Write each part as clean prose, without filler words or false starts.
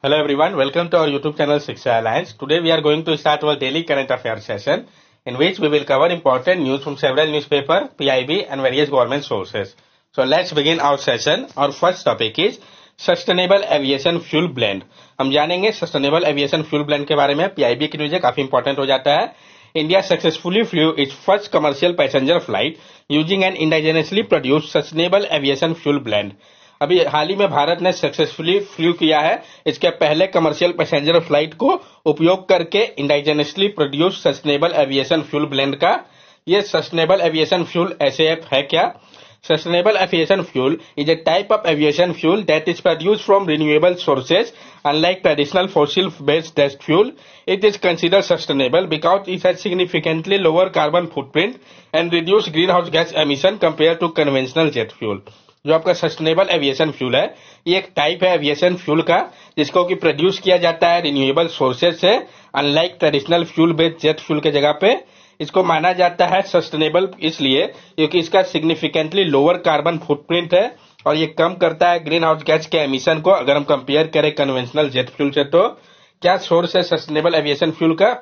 Hello everyone, welcome to our YouTube channel Shiksha Alliance. Today we are going to start our daily current affairs session in which we will cover important news from several newspaper, PIB and various government sources. So let's begin our session. Our first topic is Sustainable Aviation Fuel Blend. हम जानेंगे Sustainable Aviation Fuel Blend के बारे में. PIB की news काफी important हो जाता है. India successfully flew its first commercial passenger flight using an indigenously produced sustainable aviation fuel blend. अभी हाल ही में भारत ने सक्सेसफुली फ्लू किया है इसके पहले कमर्शियल पैसेंजर फ्लाइट को उपयोग करके indigenously produce sustainable aviation fuel blend का. ये सस्टेनेबल एविएशन फ्यूल एसएएफ है क्या? Sustainable aviation fuel is a type of aviation fuel that is produced from renewable sources. Unlike traditional fossil-based jet fuel, it is considered sustainable because it has significantly lower carbon footprint and reduced greenhouse gas emission compared to conventional jet fuel. जो आपका sustainable aviation fuel है ये एक type है aviation fuel का जिसको कि produce किया जाता है रिन्यूएबल सोर्सेज से. Unlike traditional fuel based jet fuel के जगह पे इसको माना जाता है सस्टेनेबल इसलिए क्योंकि इसका सिग्निफिकेंटली लोअर कार्बन फुटप्रिंट है और ये कम करता है ग्रीन हाउस गैस के एमिशन को. अगर हम कंपेयर करें कन्वेंशनल जेट फ्यूल से तो क्या सोर्स है सस्टेनेबल एविएशन फ्यूल का?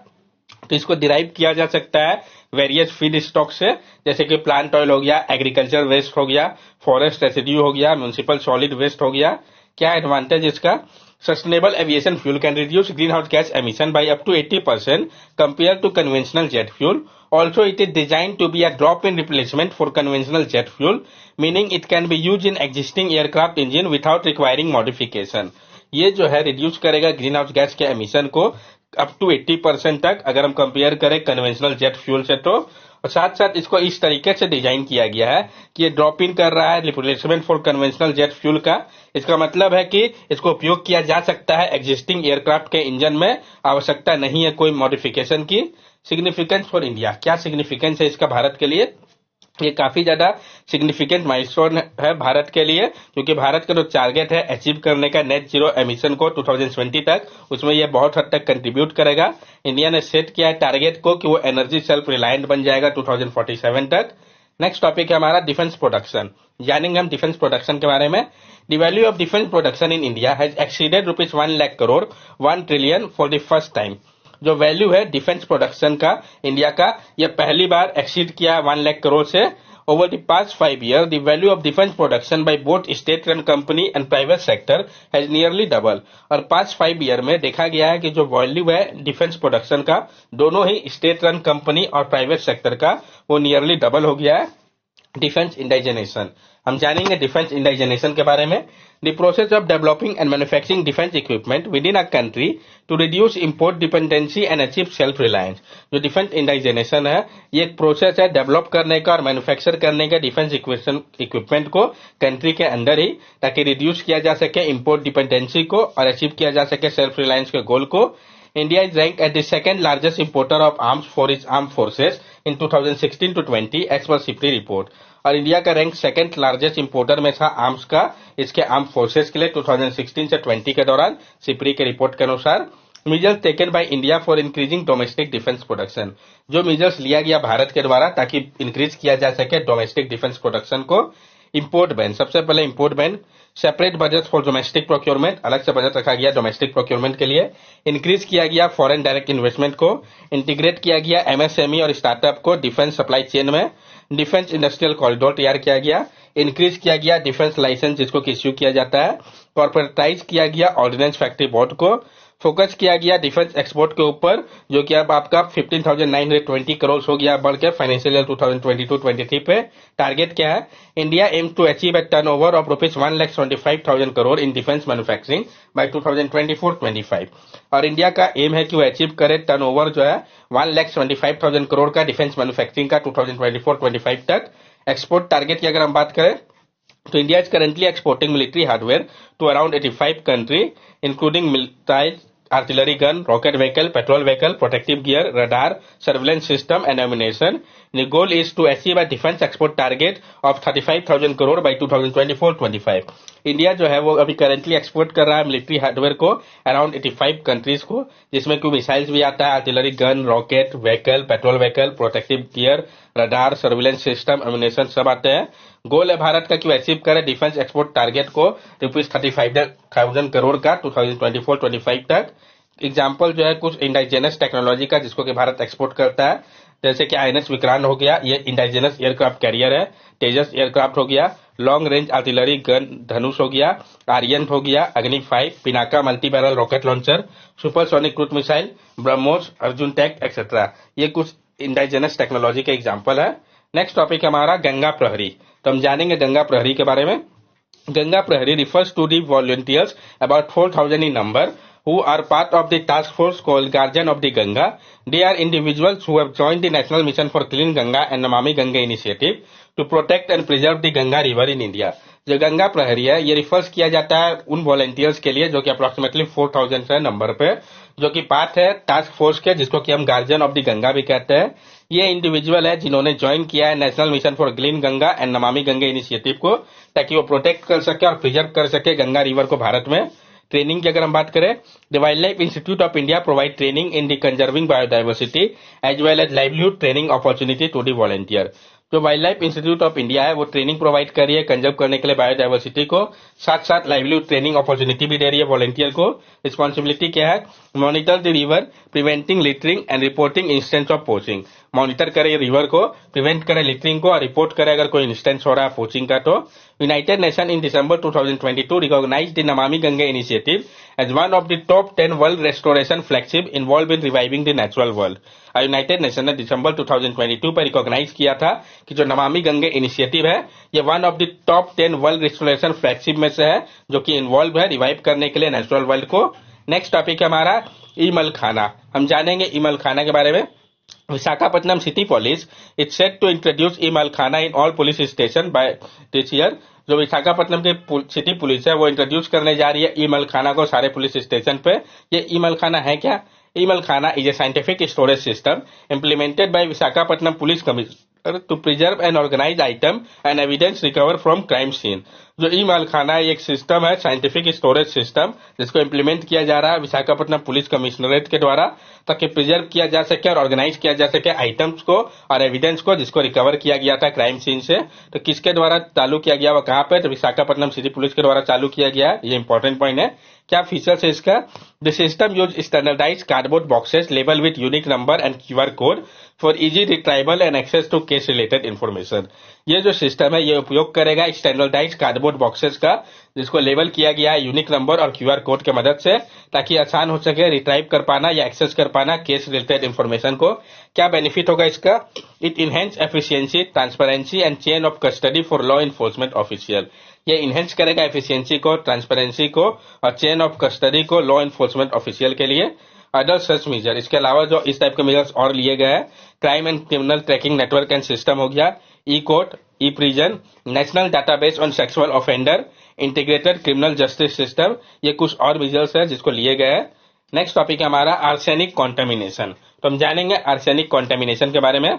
तो इसको डिराइव किया जा सकता है वेरियस फीड स्टॉक से जैसे कि प्लांट ऑयल हो गया, एग्रीकल्चर वेस्ट हो गया, फॉरेस्ट रेसिड्यू हो गया, म्युनिसिपल सॉलिड वेस्ट हो गया. क्या एडवांटेज इसका? Sustainable aviation fuel can reduce greenhouse gas emission by up to 80% compared to conventional jet fuel. Also, it is designed to be a drop-in replacement for conventional jet fuel, meaning it can be used in existing aircraft engine without requiring modification. ये जो है reduce करेगा green house gas के emission को up to 80% तक अगर हम compare करें कन्वेंशनल जेट फ्यूल से तो. और साथ साथ इसको इस तरीके से डिजाइन किया गया है कि ये ड्रॉप इन कर रहा है replacement for conventional jet fuel का. इसका मतलब है कि इसको उपयोग किया जा सकता है एग्जिस्टिंग एयरक्राफ्ट के इंजन में, आवश्यकता नहीं है कोई मॉडिफिकेशन की. सिग्निफिकेंस फॉर इंडिया, क्या सिग्निफिकेंस है इसका भारत के लिए? ये काफी ज्यादा सिग्निफिकेंट माइलस्टोन है भारत के लिए क्योंकि भारत का जो टारगेट है अचीव करने का नेट जीरो एमिशन को 2020 तक, उसमें ये बहुत हद तक कंट्रीब्यूट करेगा. इंडिया ने सेट किया है टारगेट को कि वो एनर्जी सेल्फ रिलायंट बन जाएगा 2047 तक. नेक्स्ट टॉपिक है हमारा डिफेंस प्रोडक्शन. जानेंगे हम डिफेंस प्रोडक्शन के बारे में. The value of defence production in India has exceeded rupees 1 lakh crore 1 trillion for the first time. जो वैल्यू है डिफेंस प्रोडक्शन का इंडिया का ये पहली बार एक्सीड किया 1 लाख करोड़ से. Over the past 5 year the value of defence production by both state run company and private sector has nearly double. और past 5 year में देखा गया है कि जो वैल्यू है डिफेंस प्रोडक्शन का दोनों ही स्टेट रन कंपनी और प्राइवेट सेक्टर का वो नियरली डबल हो गया है. डिफेंस इंडाइजेनेशन, हम जानेंगे डिफेंस इंडाइजेनेशन के बारे में. The process of developing and manufacturing defence equipment within a country to reduce import dependency and achieve self reliance. जो डिफेंस इंडाइजेनेशन है ये एक प्रोसेस है डेवलप करने का और मैन्युफैक्चर करने का डिफेंस इक्विपमेंट को कंट्री के अंदर ही ताकि रिड्यूस किया जा सके इंपोर्ट डिपेंडेंसी को और अचीव किया जा सके सेल्फ रिलायंस के गोल को. India is ranked as the second largest importer of arms for its armed forces in 2016 to 20 as per SIPRI report. और इंडिया का रैंक सेकंड लार्जेस्ट इंपोर्टर में था आर्म्स का इसके आर्म फोर्सेस के लिए 2016 से 20 के दौरान सिप्री के रिपोर्ट के अनुसार. Measures taken by India for increasing domestic defence production. जो मेजर्स लिया गया भारत के द्वारा ताकि इंक्रीज किया जा सके डोमेस्टिक डिफेंस प्रोडक्शन को. इंपोर्ट बैन, सबसे पहले import ban. Separate budget for domestic procurement, अलग से बजट रखा गया डोमेस्टिक प्रोक्योरमेंट के लिए. इंक्रीज किया गया फॉरेन डायरेक्ट इन्वेस्टमेंट को. इंटीग्रेट किया गया एमएसएमई और स्टार्टअप को डिफेंस सप्लाई चेन में. डिफेंस इंडस्ट्रियल कॉरिडोर तैयार किया गया. इंक्रीज किया गया डिफेंस लाइसेंस जिसको कि इश्यू किया जाता है. कॉर्पोरेटाइज किया गया ऑर्डिनेंस फैक्ट्री बोर्ड को. फोकस किया गया डिफेंस एक्सपोर्ट के ऊपर जो कि अब आपका 15,920 करोड़ हो गया बढ़ के फाइनेंशियल ईयर 2022-23 पे. टारगेट क्या है? India aims to achieve a turnover of rupees 1,75,000 crore in defence manufacturing by 2024-25. और इंडिया का एम है कि वो अचीव करे टर्नओवर जो है 1,75,000 करोड़ का डिफेंस मैन्युफैक्चरिंग का 2024-25 तक. एक्सपोर्ट टारगेट की अगर हम बात करें तो India is currently exporting military hardware to around 85 country including militarise artillery gun, rocket vehicle, patrol vehicle, protective gear, radar, surveillance system and ammunition. The goal is to achieve a defense export target of 35,000 crore by 2024-25. India जो है वो अभी currently export कर रहा है military hardware को around 85 countries को जिसमें कोई मिसाइल्स भी आता है, artillery gun, rocket vehicle, petrol vehicle, protective gear, radar, surveillance system, ammunition सब आते हैं. गोल है भारत का कि अचीव करे डिफेंस एक्सपोर्ट टारगेट को ₹35,000 करोड़ का 2024-25 तक। एग्जाम्पल जो है कुछ इंडाइजेनस टेक्नोलॉजी का जिसको कि भारत एक्सपोर्ट करता है, जैसे कि आईएनएस विक्रांत हो गया, ये इंडाइजेनस एयरक्राफ्ट कैरियर है। तेजस एयरक्राफ्ट हो गया, long range artillery gun Dhanush हो गया, आर्यंत हो गया, Agni 5, Pinaka multi barrel rocket launcher, supersonic cruise missile, BrahMos, Arjun tank etcetera, ये कुछ इंडाइजेनस टेक्नोलॉजी के एग्जाम्पल है। नेक्स्ट टॉपिक हमारा गंगा प्रहरी। तो हम जानेंगे गंगा प्रहरी के बारे में। Ganga Prahari refers to the volunteers, about 4,000 in number, who are part of the task force called Guardian of the Ganga. They are individuals who have joined the National Mission for Clean Ganga and Namami Ganga initiative to protect and preserve the Ganga river in India. जो गंगा प्रहरी है ये refers किया जाता है उन volunteers के लिए जो कि अप्रोक्सीमेटली 4,000 है नंबर पे, जो कि पार्ट है टास्क फोर्स के जिसको कि हम गार्जियन ऑफ द गंगा भी कहते हैं। ये इंडिविजुअल है जिन्होंने ज्वाइन किया है national mission for clean Ganga and Namami Ganga initiative को, ताकि वो प्रोटेक्ट कर सके और प्रिजर्व कर सके गंगा रिवर को भारत में। ट्रेनिंग की अगर हम बात करें, the wild life institute of India provide training in the conserving biodiversity as well as livelihood training opportunity to the volunteer. जो wild life institute of India है वो ट्रेनिंग प्रोवाइड कर रही है कंजर्व करने के लिए बायोडाइवर्सिटी को, साथ साथ लाइवलीहुड ट्रेनिंग अपॉर्चुनिटी भी दे रही है वॉलंटियर को। रिस्पॉन्सिबिलिटी क्या है? Monitor the river, preventing littering and reporting instance of poaching. Monitor करे रिवर को, प्रिवेंट करे लिटरिंग को और रिपोर्ट करे अगर कोई इंस्टेंस हो रहा है पोचिंग का। तो United Nation in December 2022 recognised the Namami Ganga initiative as one of the top 10 world restoration flagship involve in reviving the natural world. United Nation ने दिसंबर 2022 पर रिकॉग्नाइज किया था कि जो नमामि गंगा इनिशिएटिव है ये one of the top 10 world restoration flagship में से है जो कि इन्वॉल्व है रिवाइव करने के लिए नेचुरल वर्ल्ड को। नेक्स्ट टॉपिक है हमारा ईमल खाना। हम जानेंगे ईमल खाना के बारे में। Visakhapatnam city police is set to introduce ईमल खाना in all police station by this year. जो विशाखापट्टनम के सिटी पुलिस है वो इंट्रोड्यूस करने जा रही है ईमल खाना को सारे पुलिस स्टेशन पे। ये ईमल खाना है क्या? ईमल खाना is a scientific storage system implemented by Visakhapatnam Police Commissioner to preserve and organize item and evidence recovered from crime scene। जो ईमल खाना एक सिस्टम है, साइंटिफिक स्टोरेज सिस्टम, जिसको इम्प्लीमेंट किया जा रहा है विशाखापट्टनम पुलिस कमिश्नरेट के द्वारा, ताकि प्रिजर्व किया जा सके और ऑर्गेनाइज किया जा सके आइटम्स को और एविडेंस को जिसको रिकवर किया गया था क्राइम सीन से। तो किसके द्वारा चालू किया गया, वो कहाँ पे? तो विशाखापट्टनम सिटी पुलिस के द्वारा चालू किया गया है। ये इंपॉर्टेंट पॉइंट है। क्या फीचर्स है इसका? The system use standardise cardboard boxes label with unique number and QR code for easy retrieval and access to case related information. ये जो सिस्टम है ये उपयोग करेगा स्टैंडर्डाइज कार्डबोर्ड बॉक्सेस का जिसको लेबल किया गया है यूनिक नंबर और क्यूआर कोड के मदद से, ताकि आसान हो सके रिट्राइव कर पाना या एक्सेस कर पाना केस रिलेटेड इन्फॉर्मेशन को। क्या बेनिफिट होगा इसका? It enhance efficiency, transparency and chain of custody for law enforcement official. ये इनहेंस करेगा एफिशिएंसी को, ट्रांसपेरेंसी को और चेन ऑफ कस्टडी को लॉ इन्फोर्समेंट ऑफिशियल के लिए। अदर सच मेजर, इसके अलावा जो इस टाइप के मेजर्स और लिए गए हैं, crime and criminal tracking network and system हो गया, e court, e prison, national database on sexual offender, integrated criminal justice system, ये कुछ और मेजर्स है जिसको लिए गए हैं। नेक्स्ट टॉपिक है हमारा आर्सेनिक कॉन्टेमिनेशन। तो हम जानेंगे आर्सेनिक कॉन्टेमिनेशन के बारे में।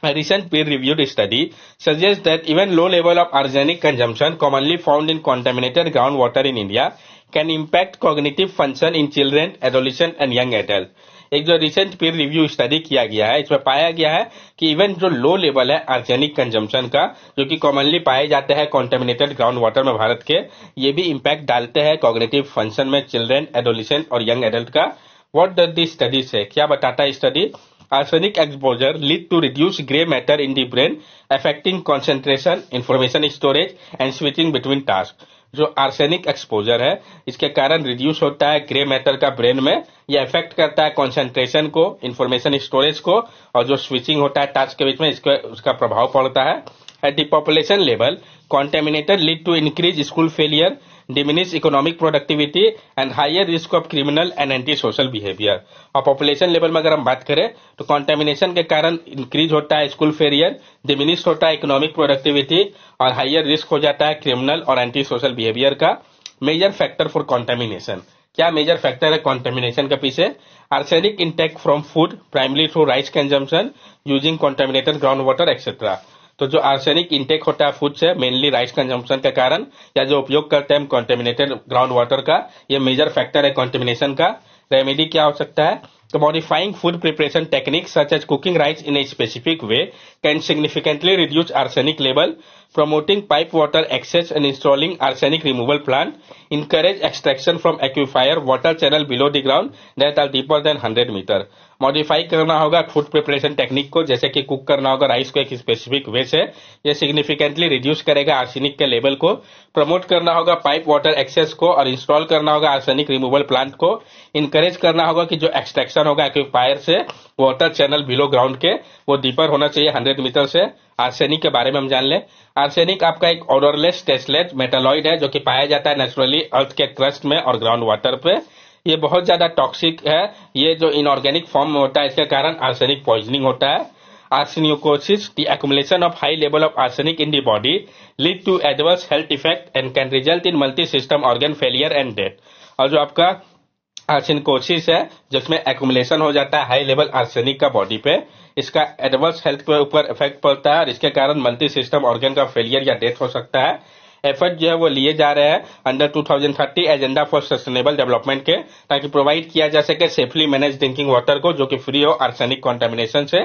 A recent peer-reviewed study suggests that even low level of arsenic consumption commonly found in contaminated groundwater in India can impact cognitive function in children, adolescent and young adults। एक जो recent पीर review study किया गया है इसमें पाया गया है कि इवन जो लो लेवल है आर्सेनिक कंजम्पशन का, जो कि कॉमनली पाए जाते हैं कॉन्टेमिनेटेड ग्राउंड वाटर में भारत के, ये भी इम्पैक्ट डालते हैं कॉग्निटिव फंक्शन में चिल्ड्रन, एडोलिसेंट और यंग एडल्ट का। व्हाट डज द स्टडी से? क्या बताता है study? Arsenic exposure lead to reduced gray matter in the brain, affecting concentration, information storage and switching between tasks। जो आर्सेनिक एक्सपोजर है इसके कारण रिड्यूस होता है ग्रे मैटर का ब्रेन में, ये अफेक्ट करता है कंसंट्रेशन को, इंफॉर्मेशन स्टोरेज को और जो स्विचिंग होता है टास्क के बीच में उसका प्रभाव पड़ता है। At the population level contaminated lead to increase school failure, diminish economic productivity and higher risk of criminal and anti social behaviour. और पॉपुलेशन लेवल में अगर हम बात करें तो कॉन्टेमिनेशन के कारण इंक्रीज होता है स्कूल फेलियर, डिमिनिश होता है इकोनॉमिक प्रोडक्टिविटी और हायर रिस्क हो जाता है क्रिमिनल और एंटी सोशल बिहेवियर का। मेजर फैक्टर फॉर कॉन्टेमिनेशन, क्या मेजर फैक्टर है कॉन्टेमिनेशन के पीछे? Arsenic intake from food primary through rice consumption using contaminated ground water etcetera. तो जो आर्सेनिक इंटेक होता है फूड से मेनली राइस कंजम्पशन के कारण, या जो उपयोग करते हैं हम कॉन्टेमिनेटेड ग्राउंड वाटर का, ये मेजर फैक्टर है कॉन्टेमिनेशन का। रेमेडी क्या हो सकता है? So modifying food preparation techniques such as cooking rice in a specific way can significantly reduce arsenic level. Promoting pipe water access and installing arsenic removal plant. Encourage extraction from aquifer water channel below the ground that are deeper than 100 metre. Modify करना होगा food preparation technique को, जैसे कि cook करना होगा rice को एक specific way से. ये सिग्निफिकेंटली रिड्यूस करेगा आर्सेनिक के लेवल को. प्रमोट करना होगा पाइप वाटर एक्सेस को और इंस्टॉल करना होगा आर्सेनिक रिमूवल प्लांट को. इनकरेज करना होगा कि जो एक्सट्रैक्शन होगा एक्विफायर से वाटर चैनल बिलो ग्राउंड के वो डीपर होना चाहिए 100 मीटर से. आर्सेनिक के बारे में हम जान लें. आर्सेनिक आपका एक ऑडरलेस टेस्टलेस मेटालॉइड है जो कि पाया जाता है नेचुरली अर्थ के क्रस्ट में और ग्राउंड वाटर पे. ये बहुत ज्यादा टॉक्सिक है. ये जो इनऑर्गेनिक फॉर्म में होता है इसके कारण आर्सेनिक पॉइजनिंग होता है. Arsenicosis, the accumulation of high level of arsenic in the body lead to adverse health effect and can result in multi-system organ failure and death. और जो आपका आर्सेनिकोसिस है जिसमें एक्यूमुलेशन हो जाता है हाई लेवल आर्सेनिक का बॉडी पे, इसका एडवर्स हेल्थ के ऊपर इफेक्ट पड़ता है और इसके कारण मल्टी सिस्टम ऑर्गन का फेलियर या डेथ हो सकता है. एफर्ट जो है वो लिए जा रहे हैं under 2030 agenda for sustainable development के, ताकि प्रोवाइड किया जा सके सेफली मैनेज ड्रिंकिंग वाटर को जो कि फ्री हो आर्सेनिक कॉन्टेमिनेशन से.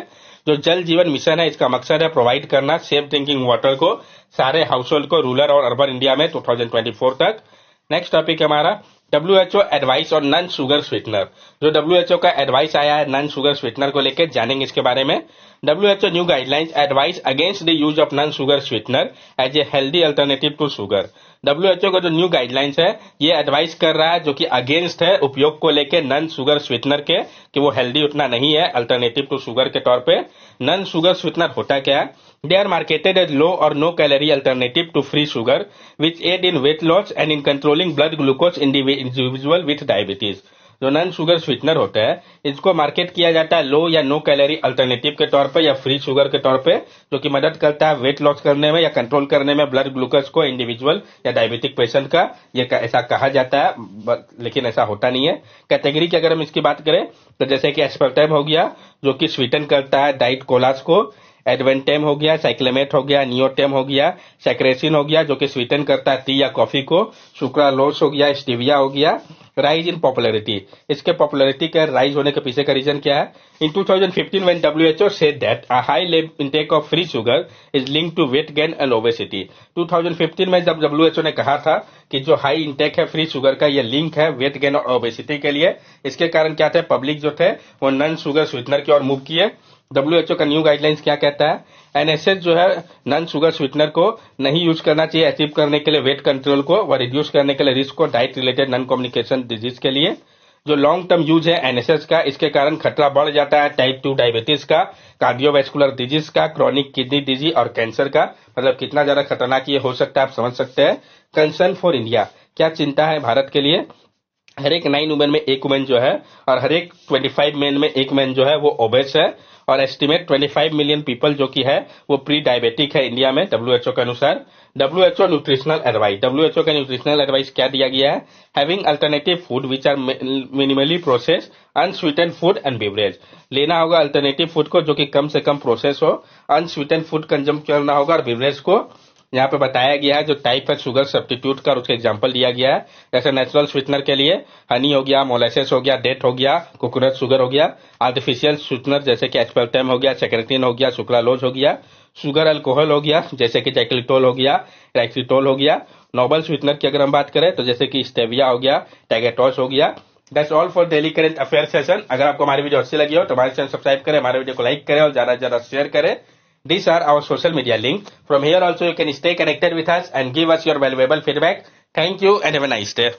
जो जल जीवन मिशन है इसका मकसद है प्रोवाइड करना सेफ ड्रिंकिंग वाटर को सारे हाउस होल्ड को रूरल और अर्बन इंडिया में 2024 तक. नेक्स्ट टॉपिक हमारा WHO एडवाइस और नॉन शुगर स्वीटनर. जो WHO का एडवाइस आया है नॉन शुगर स्वीटनर को लेकर जानेंगे इसके बारे में. WHO new guidelines advice against the use of non sugar sweetener as a healthy alternative to sugar. WHO का जो न्यू गाइडलाइंस है ये एडवाइस कर रहा है जो कि अगेंस्ट है उपयोग को लेके नॉन शुगर स्वीटनर के, कि वो हेल्दी उतना नहीं है अल्टरनेटिव टू शुगर के तौर पे. नॉन शुगर स्वीटनर होता क्या है? They are marketed as low or no calorie alternative to free sugar, which aid in weight loss and in controlling blood glucose in the individual with diabetes. जो non sugar sweetener होता है इसको market किया जाता है लो या no calorie alternative के तौर पे या फ्री शुगर के तौर पे, जो कि मदद करता है वेट लॉस करने में या कंट्रोल करने में ब्लड ग्लूकोज को इंडिविजुअल या डायबिटिक पेशेंट का. ये ऐसा कहा जाता है लेकिन ऐसा होता नहीं है. कैटेगरी की अगर हम इसकी बात करें तो जैसे कि एस्पर्टेम हो गया जो कि स्वीटन करता है डाइट कोलास को, एडवेंटेम हो गया, साइक्लेमेट हो गया, नियोटेम हो गया, सैक्रेसिन हो गया जो कि स्वीटन करता है टी या कॉफी को, सुक्रालोस हो गया, स्टीविया हो गया. Rise in popularity. इसके पॉपुलैरिटी का राइज होने के पीछे का रीजन क्या है? इन 2015 when WHO said that a high intake of free sugar is linked to weight gain and obesity. 2015 में जब WHO ने कहा था कि जो हाई इंटेक है फ्री शुगर का ये लिंक है वेट गेन और ओबेसिटी के लिए, इसके कारण क्या थे पब्लिक जो थे वो नॉन शुगर स्वीटनर की ओर मूव किए. WHO का न्यू गाइडलाइंस क्या कहता है? NSS जो है नॉन शुगर स्वीटनर को नहीं यूज करना चाहिए अचीव करने के लिए वेट कंट्रोल को व रिड्यूस करने के लिए रिस्क को diet related non communication disease के लिए. जो लॉन्ग टर्म यूज है NSS का इसके कारण खतरा बढ़ जाता है टाइप 2 डायबिटीज का, कार्डियोवैस्कुलर डिजीज का, क्रॉनिक किडनी डिजीज और कैंसर का. मतलब कितना ज्यादा खतरनाक ये हो सकता है आप समझ सकते हैं. कंसर्न फॉर इंडिया, क्या चिंता है भारत के लिए? हर एक 9 वुमेन में एक वुमेन जो है और हर एक 25 मेन में एक मैन जो है वो ओबेस है और एस्टिमेट 25 मिलियन पीपल जो कि है वो प्री डायबिटिक है इंडिया में WHO के अनुसार. WHO nutritional advice. WHO का न्यूट्रिशनल एडवाइस क्या दिया गया है? Having alternative food which are minimally process unsweetened food and beverage. लेना होगा अल्टरनेटिव फूड को जो कि कम से कम प्रोसेस हो, अनस्वीटेंड फूड कंज्यूम करना होगा और बेवरेज को यहाँ पे बताया गया है जो टाइप है शुगर सब्स्टिट्यूट का, उसका एग्जांपल दिया गया है. जैसे नेचुरल स्वीटनर के लिए हनी हो गया, मोलेसेस हो गया, डेट हो गया, कोकोनट शुगर हो गया. आर्टिफिशियल स्वीटनर जैसे कि एस्पर्टेम हो गया, सेक्रेटिन हो गया, सुक्रालोज हो गया. शुगर अल्कोहल हो गया जैसे कि जैक्लिटोल हो गया, रैक्सिटोल हो गया. नोबल स्वीटनर की अगर हम बात करें तो जैसे कि स्टेविया हो गया, टैगेटोस हो गया. That's all for daily current affair session. अगर आपको हमारी वीडियो अच्छी लगी हो तो हमारे चैनल सब्सक्राइब करें, हमारे वीडियो को लाइक करें और ज्यादा से ज्यादा शेयर करें. These are our social media link. From here also you can stay connected with us and give us your valuable feedback. Thank you and have a nice day.